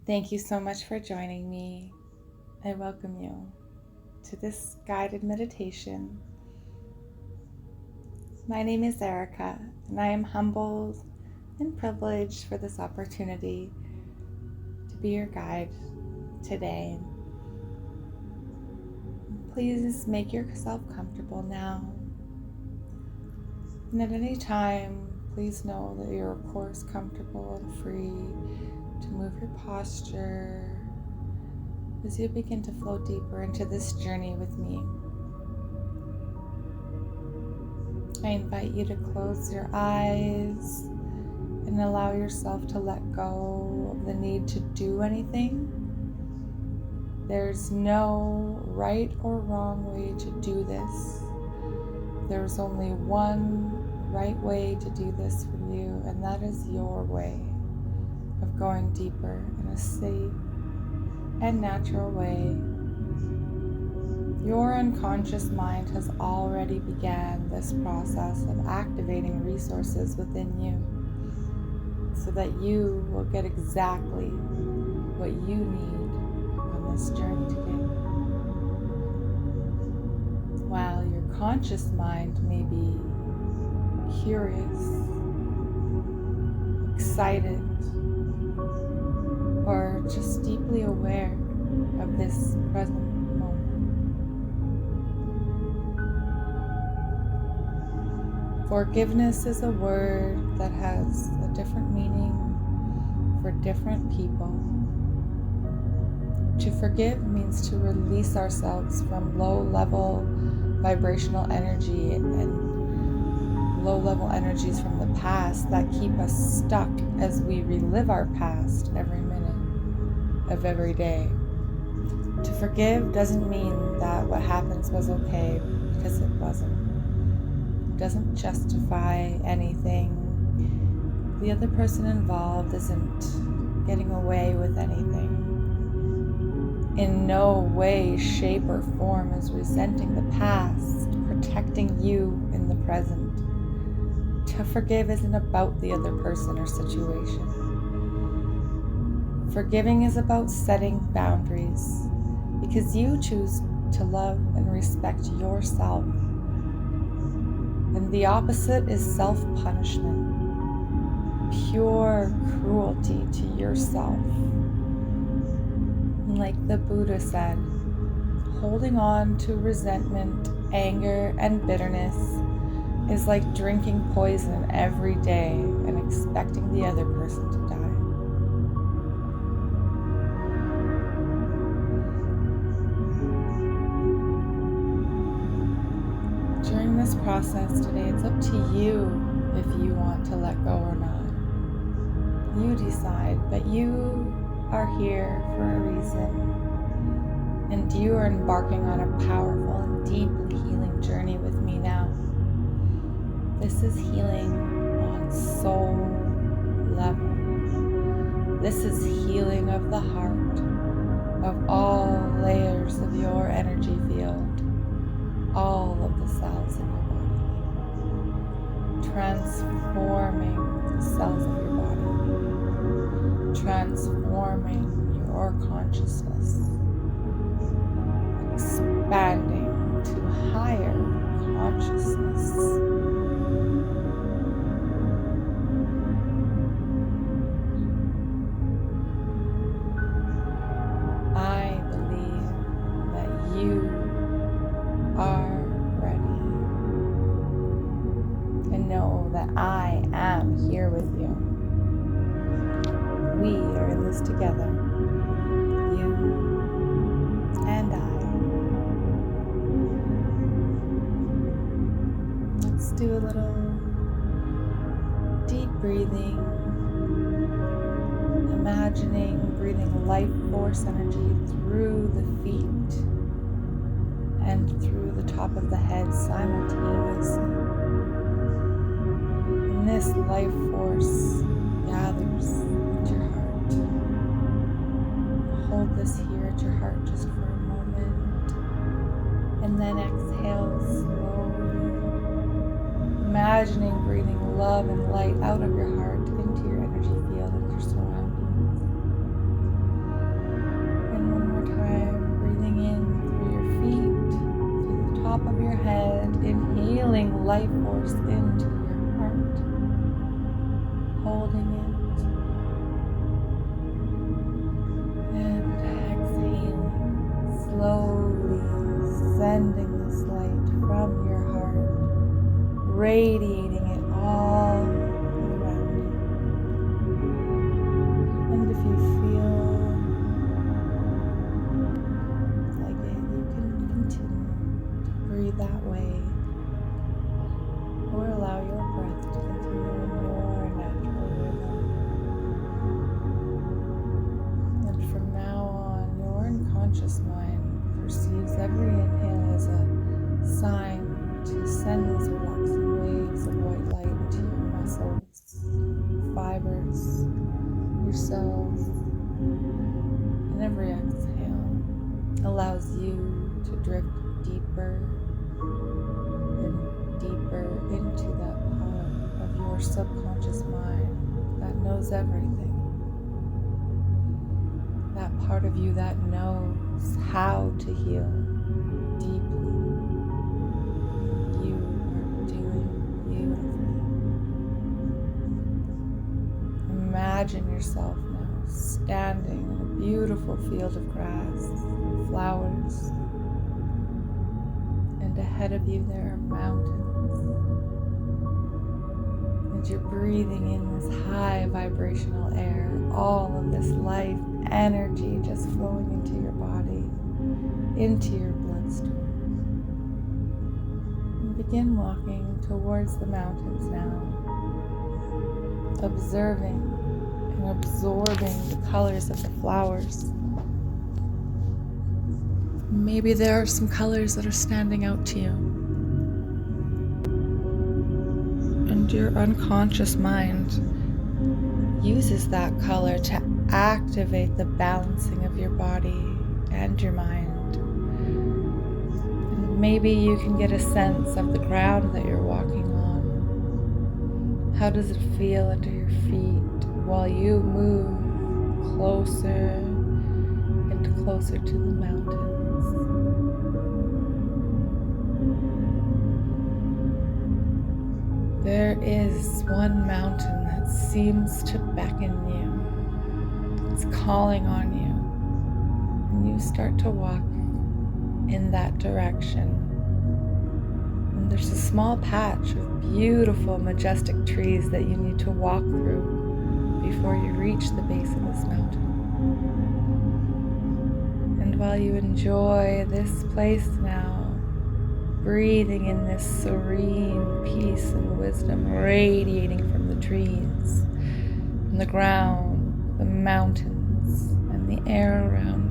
Thank you so much for joining me. I welcome you to this guided meditation. My name is Erica, and I am humbled and privileged for this opportunity to be your guide today. Please make yourself comfortable now. And at any time, please know that you're of course comfortable and free to move your posture as you begin to flow deeper into this journey with me. I invite you to close your eyes and allow yourself to let go of the need to do anything. There's no right or wrong way to do this. There's only one right way to do this for you, and that is your way of going deeper in a safe and natural way. Your unconscious mind has already began this process of activating resources within you so that you will get exactly what you need on this journey today. While your conscious mind may be curious, excited, or just deeply aware of this present moment. Forgiveness is a word that has a different meaning for different people. To forgive means to release ourselves from low-level vibrational energy and low-level energies from the past that keep us stuck as we relive our past every minute of every day. To forgive doesn't mean that what happens was okay, because it wasn't. It doesn't justify anything. The other person involved isn't getting away with anything. In no way, shape, or form is resenting the past, protecting you in the present. To forgive isn't about the other person or situation. Forgiving is about setting boundaries because you choose to love and respect yourself. And the opposite is self-punishment, pure cruelty to yourself. And like the Buddha said, holding on to resentment, anger, and bitterness is like drinking poison every day and expecting the other person to die. During this process today, it's up to you if you want to let go or not. You decide, but you are here for a reason, and you are embarking on a powerful and deeply healing journey with me now. This is healing on soul level. This is healing of the heart, of all layers of your energy field, all of the cells in your body, transforming the cells of your body, transforming your consciousness, expanding to higher consciousness. I believe that you are ready, and know that I am here with you. We are in this together, you and I. Let's do a little deep breathing, imagining breathing life force energy through the feet and through the top of the head simultaneously. And this life force gathers at your heart. Hold this here at your heart just for a moment, and then exhale slowly, imagining breathing love and light out of your heart into your energy field and your surroundings. force into your heart, holding it, and exhaling, slowly sending this light from your heart, radiating it all around you. And if you feel like it, you can continue to breathe that way, or allow your breath to continue in your natural rhythm. And from now on, your unconscious mind perceives every inhale as a sign to send these relaxing waves of white light into your muscles, fibers, your cells, and every exhale allows you to drift deeper and deeper into that part of your subconscious mind that knows everything. That part of you that knows how to heal deeply. You are doing beautifully. Imagine yourself now standing in a beautiful field of grass and flowers. And ahead of you there are mountains. And you're breathing in this high vibrational air, all of this life energy just flowing into your body, into your bloodstream. And begin walking towards the mountains now, observing and absorbing the colors of the flowers. Maybe there are some colors that are standing out to you. And your unconscious mind uses that color to activate the balancing of your body and your mind. And maybe you can get a sense of the ground that you're walking on. How does it feel under your feet while you move closer and closer to the mountains? There is one mountain that seems to beckon you. It's calling on you. And you start to walk in that direction. And there's a small patch of beautiful, majestic trees that you need to walk through before you reach the base of this mountain. And while you enjoy this place now, breathing in this serene peace and wisdom radiating from the trees, from the ground, the mountains, and the air around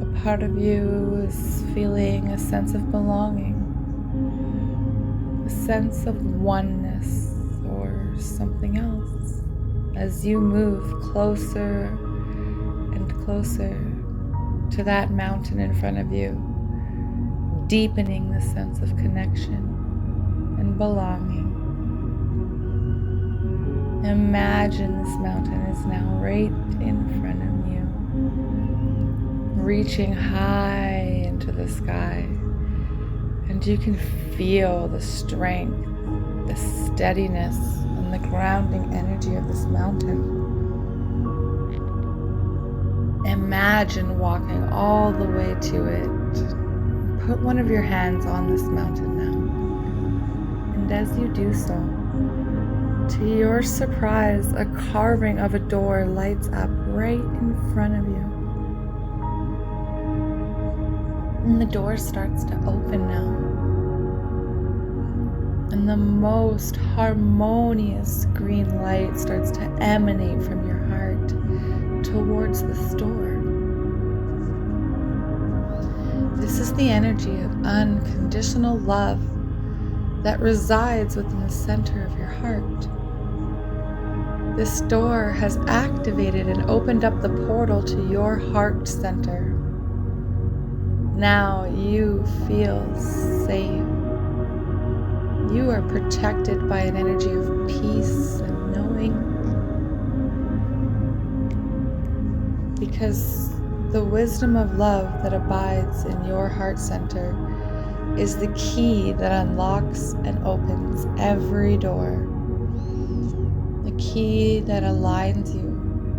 you. A part of you is feeling a sense of belonging, a sense of oneness or something else as you move closer and closer to that mountain in front of you, deepening the sense of connection and belonging. Imagine this mountain is now right in front of you, reaching high into the sky, and you can feel the strength, the steadiness, and the grounding energy of this mountain. Imagine walking all the way to it. Put one of your hands on this mountain now. And as you do so, to your surprise, a carving of a door lights up right in front of you. And the door starts to open now. And the most harmonious green light starts to emanate from your heart towards this door. This is the energy of unconditional love that resides within the center of your heart. This door has activated and opened up the portal to your heart center. Now you feel safe. You are protected by an energy of peace and knowing. Because the wisdom of love that abides in your heart center is the key that unlocks and opens every door. The key that aligns you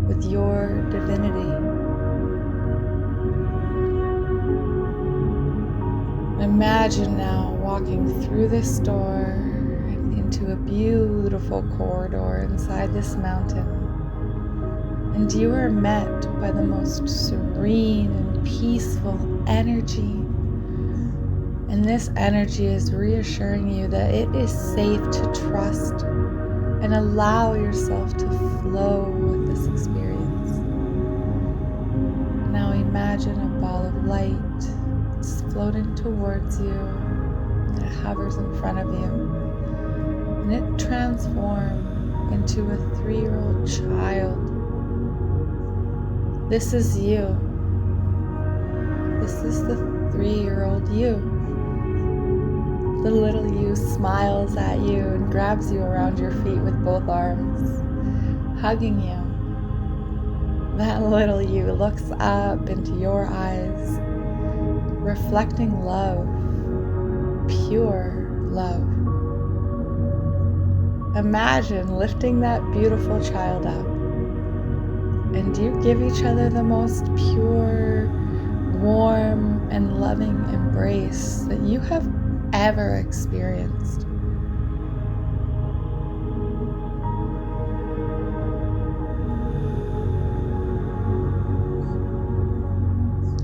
with your divinity. Imagine now walking through this door into a beautiful corridor inside this mountain. And you are met by the most serene and peaceful energy. And this energy is reassuring you that it is safe to trust and allow yourself to flow with this experience. Now imagine a ball of light is floating towards you. It hovers in front of you. And it transforms into a 3-year-old child. This is you. This is the 3-year-old you. The little you smiles at you and grabs you around your feet with both arms, hugging you. That little you looks up into your eyes, reflecting love, pure love. Imagine lifting that beautiful child up, and you give each other the most pure, warm, and loving embrace that you have ever experienced.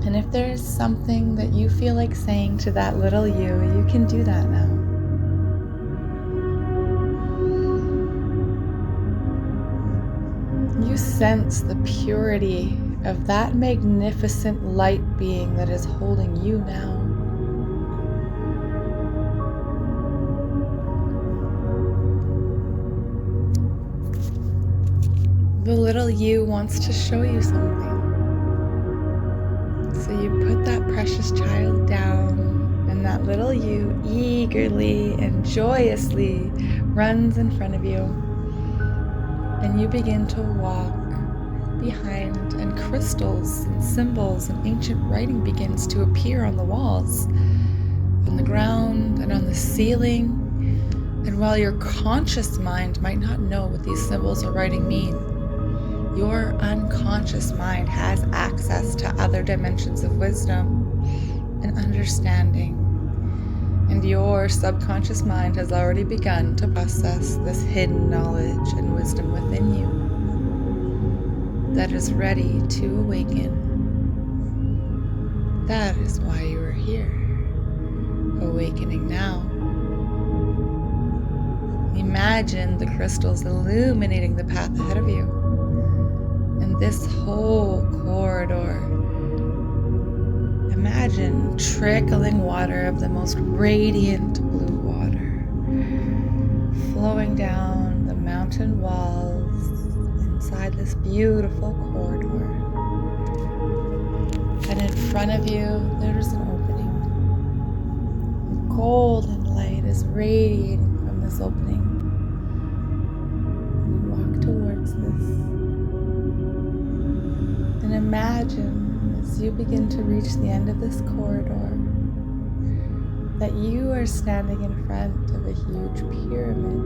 And if there is something that you feel like saying to that little you can do that now. You sense the purity of that magnificent light being that is holding you now. The little you wants to show you something. So you put that precious child down, and that little you eagerly and joyously runs in front of you. And you begin to walk behind, and crystals and symbols and ancient writing begins to appear on the walls, on the ground, and on the ceiling. And while your conscious mind might not know what these symbols or writing mean, your unconscious mind has access to other dimensions of wisdom and understanding. And your subconscious mind has already begun to process this hidden knowledge and wisdom within you that is ready to awaken. That is why you are here, awakening now. Imagine the crystals illuminating the path ahead of you. And this whole corridor, imagine trickling water of the most radiant blue water flowing down the mountain walls inside this beautiful corridor. And in front of you, there's an opening. Golden light is radiating from this opening. You walk towards this. And imagine, as you begin to reach the end of this corridor, that you are standing in front of a huge pyramid.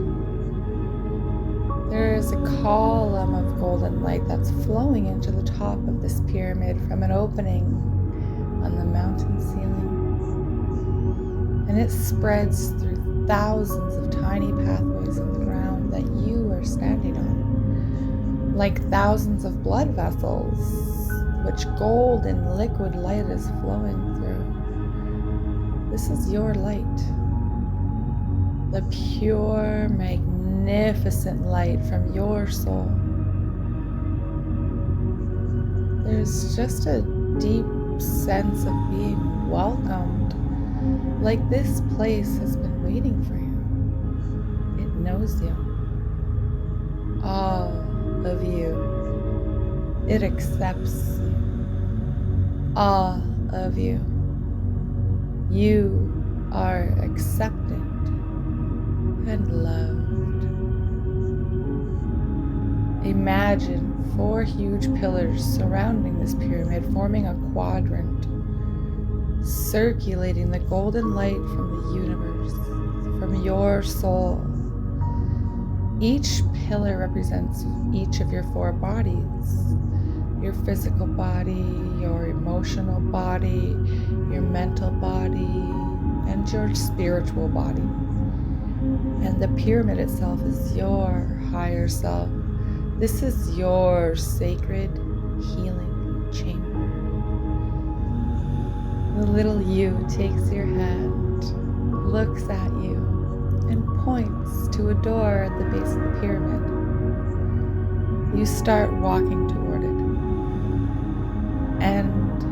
There is a column of golden light that's flowing into the top of this pyramid from an opening on the mountain ceiling. And it spreads through thousands of tiny pathways in the ground that you are standing on, like thousands of blood vessels, which golden liquid light is flowing through. This is your light, the pure, magnificent light from your soul. There's just a deep sense of being welcomed, like this place has been waiting for you. It knows you. All of you. It accepts you. All of you. You are accepted and loved. Imagine 4 huge pillars surrounding this pyramid, forming a quadrant, circulating the golden light from the universe, from your soul. Each pillar represents each of your 4 bodies: your physical body, your emotional body, your mental body, and your spiritual body. And the pyramid itself is your higher self. This is your sacred healing chamber. The little you takes your hand, looks at you, and points to a door at the base of the pyramid. You start walking toward it, end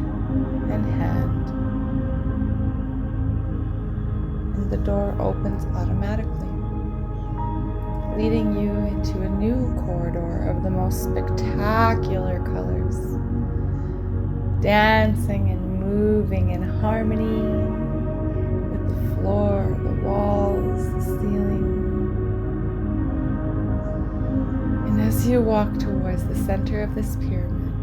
in hand, and the door opens automatically, leading you into a new corridor of the most spectacular colors, dancing and moving in harmony with the floor, the walls, the ceiling. And as you walk towards the center of this pyramid,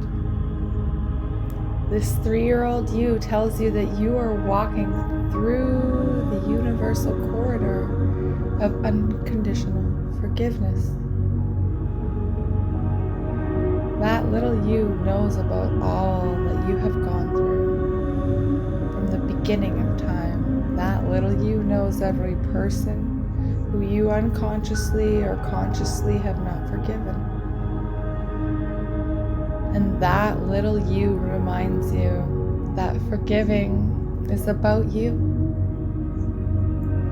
this 3-year-old you tells you that you are walking through the universal corridor of unconditional forgiveness. That little you knows about all that you have gone through from the beginning of time. That little you knows every person who you unconsciously or consciously have not forgiven. And that little you reminds you that forgiving is about you.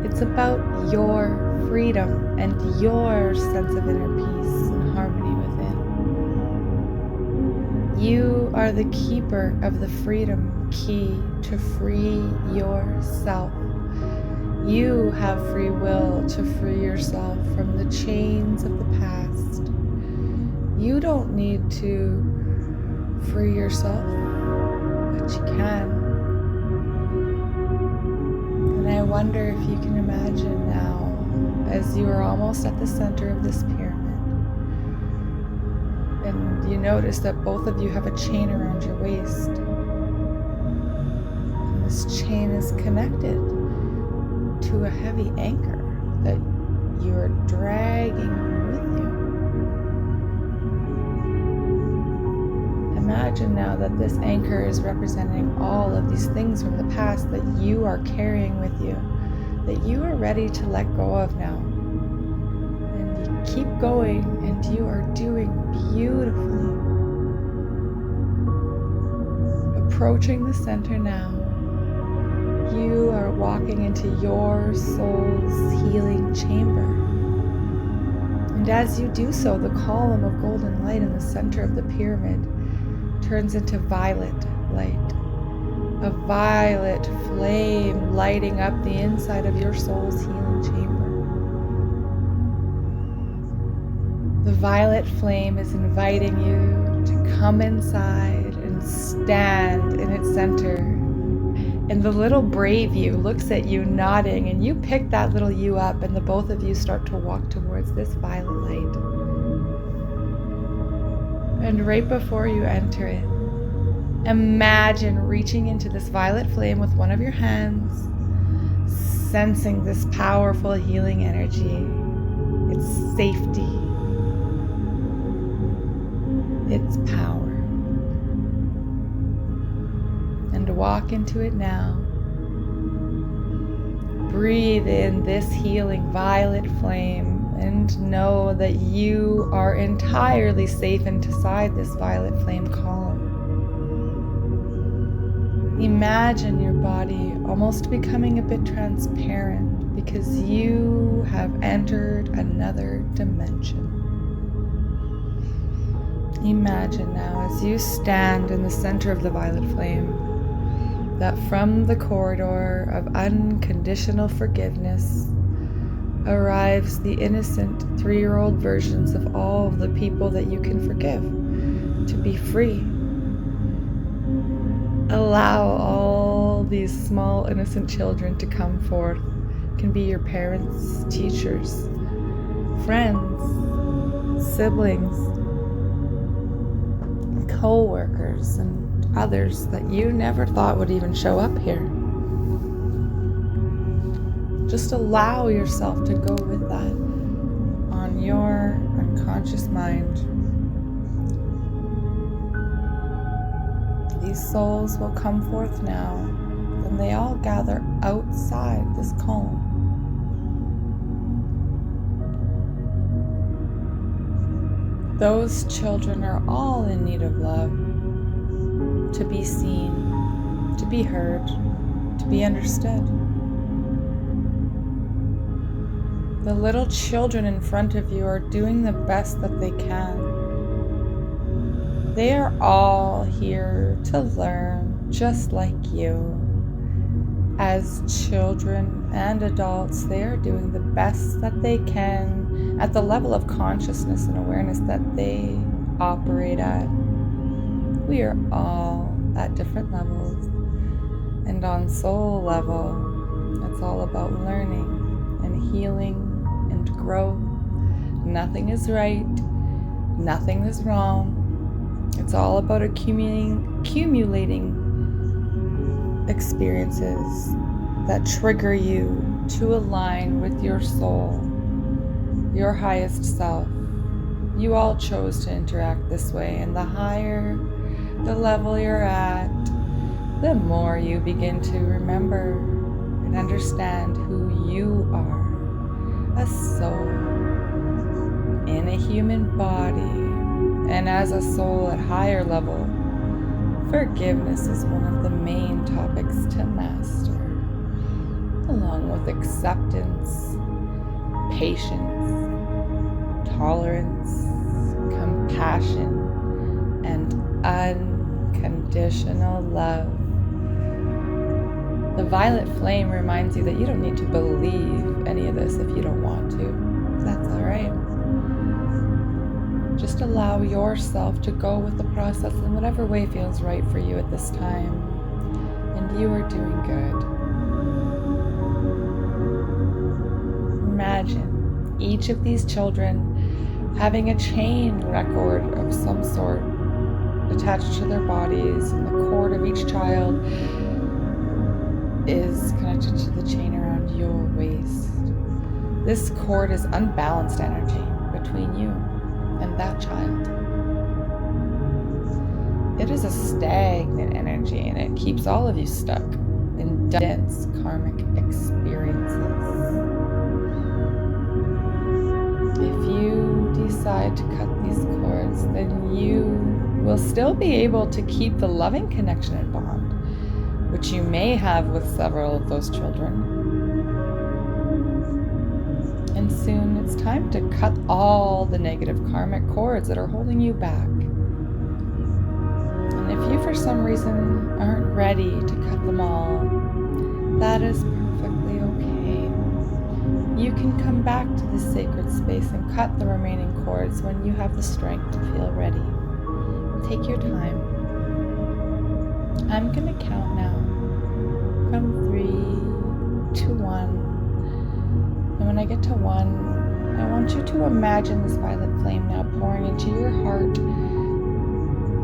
It's about your freedom and your sense of inner peace and harmony within. You are the keeper of the freedom key to free yourself. You have free will to free yourself from the chains of the past. You don't need to free yourself, but you can. And I wonder if you can imagine now, as you are almost at the center of this pyramid, and you notice that both of you have a chain around your waist. And this chain is connected to a heavy anchor that you are dragging with you. Imagine now that this anchor is representing all of these things from the past that you are carrying with you, that you are ready to let go of now. And you keep going, and you are doing beautifully. Approaching the center now, you are walking into your soul's healing chamber. And as you do so, the column of golden light in the center of the pyramid turns into violet light. A violet flame lighting up the inside of your soul's healing chamber. The violet flame is inviting you to come inside and stand in its center. And the little brave you looks at you nodding, and you pick that little you up, and the both of you start to walk towards this violet light. And right before you enter it, imagine reaching into this violet flame with one of your hands, sensing this powerful healing energy, its safety, its power. And walk into it now. Breathe in this healing violet flame and know that you are entirely safe inside this violet flame column. Imagine your body almost becoming a bit transparent because you have entered another dimension. Imagine now as you stand in the center of the violet flame that from the corridor of unconditional forgiveness arrives the innocent 3-year-old versions of all of the people that you can forgive to be free. Allow all these small innocent children to come forth. It can be your parents, teachers, friends, siblings, co-workers, and others that you never thought would even show up here. Just allow yourself to go with that on your unconscious mind. These souls will come forth now, and they all gather outside this column. Those children are all in need of love, to be seen, to be heard, to be understood. The little children in front of you are doing the best that they can. They are all here to learn just like you. As children and adults, they are doing the best that they can at the level of consciousness and awareness that they operate at. We are all at different levels, and on soul level, it's all about learning and healing and growth. Nothing is right, nothing is wrong. It's all about accumulating experiences that trigger you to align with your soul, your highest self. You all chose to interact this way, and the higher the level you're at, the more you begin to remember and understand who you are, a soul in a human body. And as a soul at higher level, forgiveness is one of the main topics to master, along with acceptance, patience, tolerance, compassion, and unconditional love. The violet flame reminds you that you don't need to believe any of this if you don't want to. That's all right. Just allow yourself to go with the process in whatever way feels right for you at this time. And you are doing good. Imagine each of these children having a chain record of some sort attached to their bodies, and the cord of each child is connected to the chain around your waist. This cord is unbalanced energy between you and that child. It is a stagnant energy, and it keeps all of you stuck in dense karmic experiences. If you decide to cut these cords, then you will still be able to keep the loving connection and bond, which you may have with several of those children. And soon it's time to cut all the negative karmic cords that are holding you back. And if you for some reason aren't ready to cut them all, that is perfectly okay. You can come back to this sacred space and cut the remaining cords when you have the strength to feel ready. Take your time. I'm going to count now from 3 to 1. And when I get to 1, I want you to imagine this violet flame now pouring into your heart,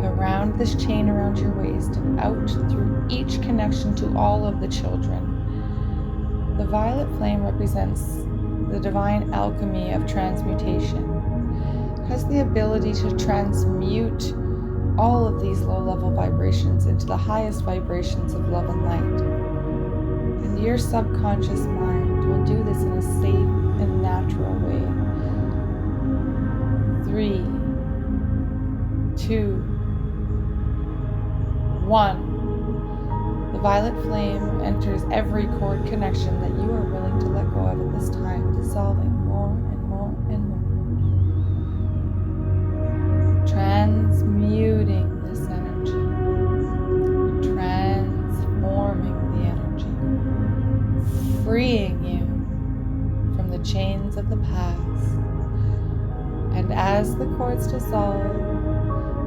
around this chain around your waist, and out through each connection to all of the children. The violet flame represents the divine alchemy of transmutation. It has the ability to transmute all of these low-level vibrations into the highest vibrations of love and light. And your subconscious mind will do this in a safe and natural way. 3, 2, 1. The violet flame enters every cord connection that you are willing to let go of at this time, dissolving more and more and more. Transmuting this energy. Transforming the energy. Freeing you from the chains of the past. And as the cords dissolve,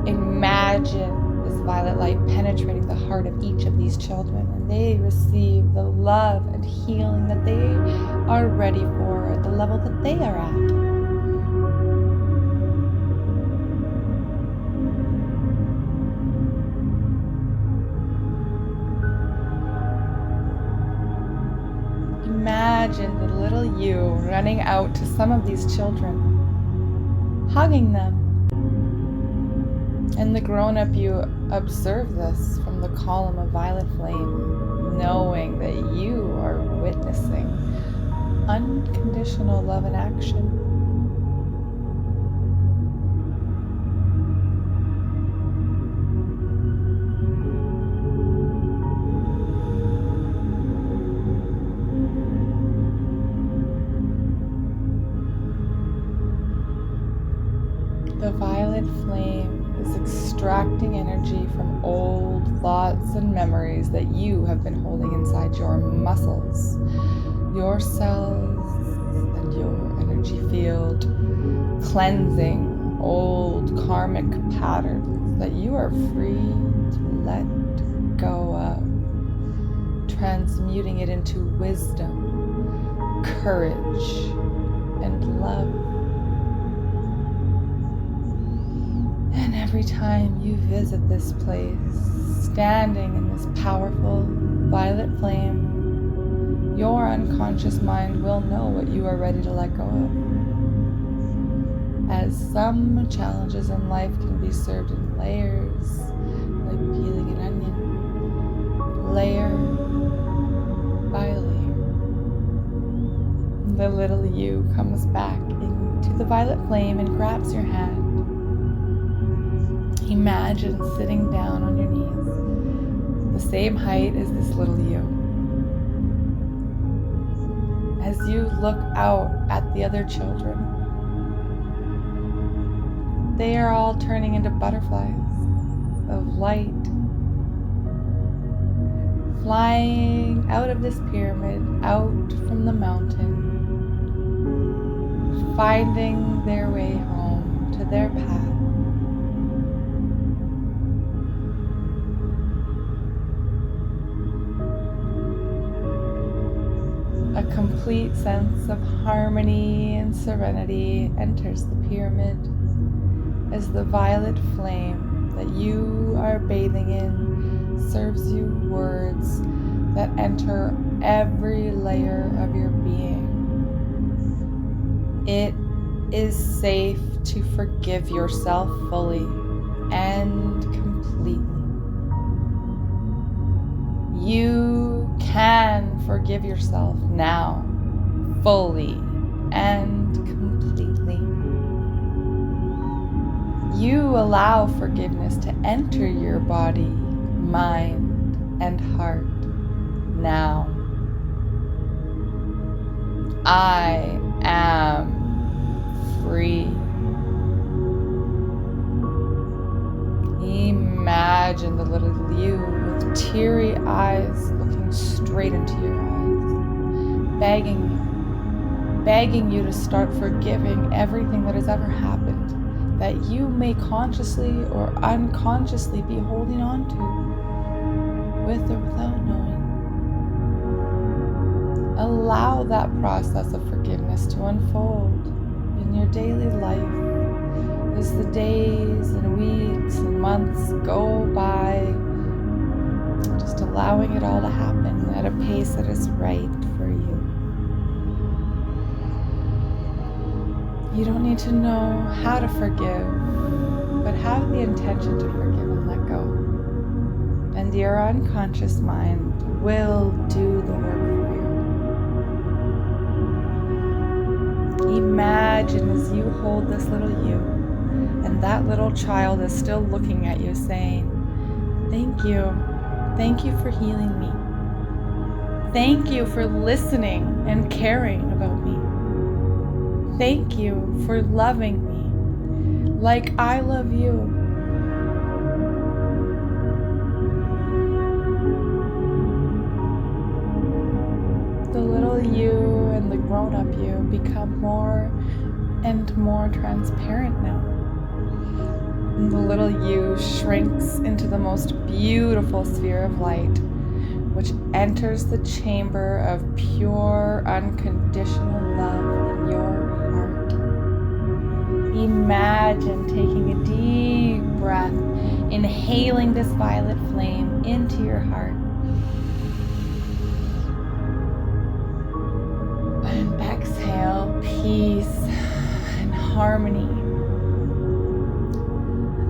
imagine this violet light penetrating the heart of each of these children, and they receive the love and healing that they are ready for at the level that they are at. running out to some of these children, hugging them. And the grown-up you observe this from the column of violet flame, knowing that you are witnessing unconditional love in action. The violet flame is extracting energy from old thoughts and memories that you have been holding inside your muscles, your cells, and your energy field, cleansing old karmic patterns that you are free to let go of, transmuting it into wisdom, courage, and love. And every time you visit this place, standing in this powerful violet flame, your unconscious mind will know what you are ready to let go of. As some challenges in life can be served in layers, like peeling an onion, layer by layer. The little you comes back into the violet flame and grabs your hand. Imagine sitting down on your knees, the same height as this little you. As you look out at the other children, they are all turning into butterflies of light, flying out of this pyramid, out from the mountain, finding their way home to their path. A complete sense of harmony and serenity enters the pyramid as the violet flame that you are bathing in serves you words that enter every layer of your being. It is safe to forgive yourself fully and completely. You can forgive yourself now, fully and completely. You allow forgiveness to enter your body, mind, and heart now. I am free. Imagine the little you with teary eyes looking straight into your eyes, begging you to start forgiving everything that has ever happened that you may consciously or unconsciously be holding on to, with or without knowing. Allow that process of forgiveness to unfold in your daily life as the days and weeks and months go by, just allowing it all to happen at a pace that is right for you. You don't need to know how to forgive, but have the intention to forgive and let go. And your unconscious mind will do the work for you. Imagine as you hold this little you, and that little child is still looking at you saying, "Thank you. Thank you for healing me. Thank you for listening and caring about me. Thank you for loving me like I love you." The little you and the grown-up you become more and more transparent now. And the little you shrinks into the most beautiful sphere of light, which enters the chamber of pure, unconditional love in your heart. Imagine taking a deep breath, inhaling this violet flame into your heart. And exhale. Inhale, peace and harmony.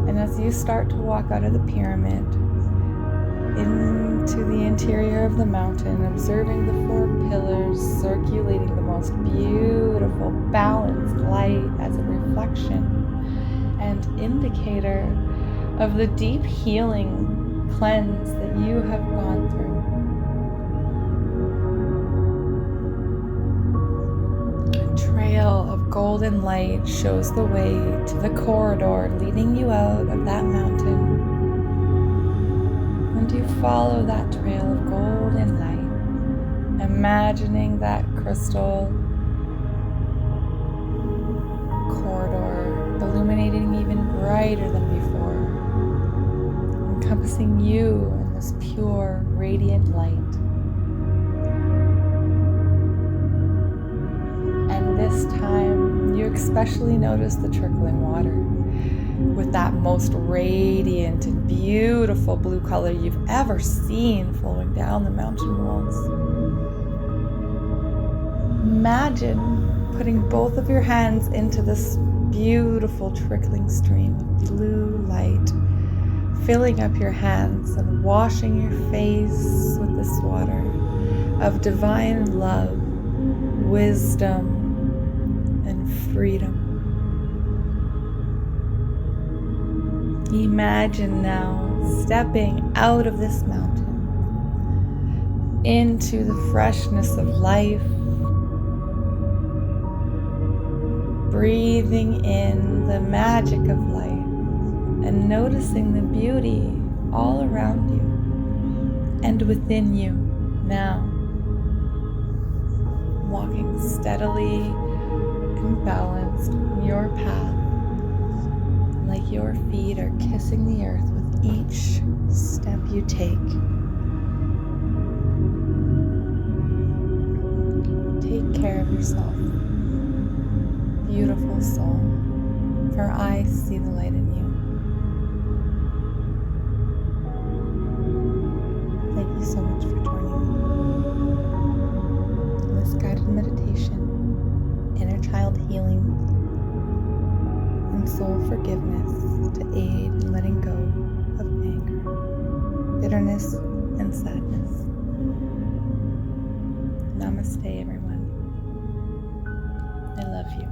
And as you start to walk out of the pyramid into the interior of the mountain, observing the 4 pillars circulating the most beautiful, balanced light as a reflection and indicator of the deep healing cleanse that you have gone through. A trail of golden light shows the way to the corridor leading you out of that mountain. And you follow that trail of golden light, imagining that crystal corridor illuminating even brighter than before, encompassing you in this pure, radiant light. And this time, you especially notice the trickling water with that most radiant and beautiful blue color you've ever seen flowing down the mountain walls. Imagine putting both of your hands into this beautiful trickling stream of blue light, filling up your hands and washing your face with this water of divine love, wisdom, and freedom. Imagine now stepping out of this mountain into the freshness of life, breathing in the magic of life and noticing the beauty all around you and within you now. Walking steadily and balanced on your path, like your feet are kissing the earth with each step you take. Take care of yourself, beautiful soul, for I see the light in you. Thank you so much for joining me in this guided meditation, inner child healing, and soul forgiveness to aid in letting go of anger, bitterness, and sadness. Namaste, everyone. I love you.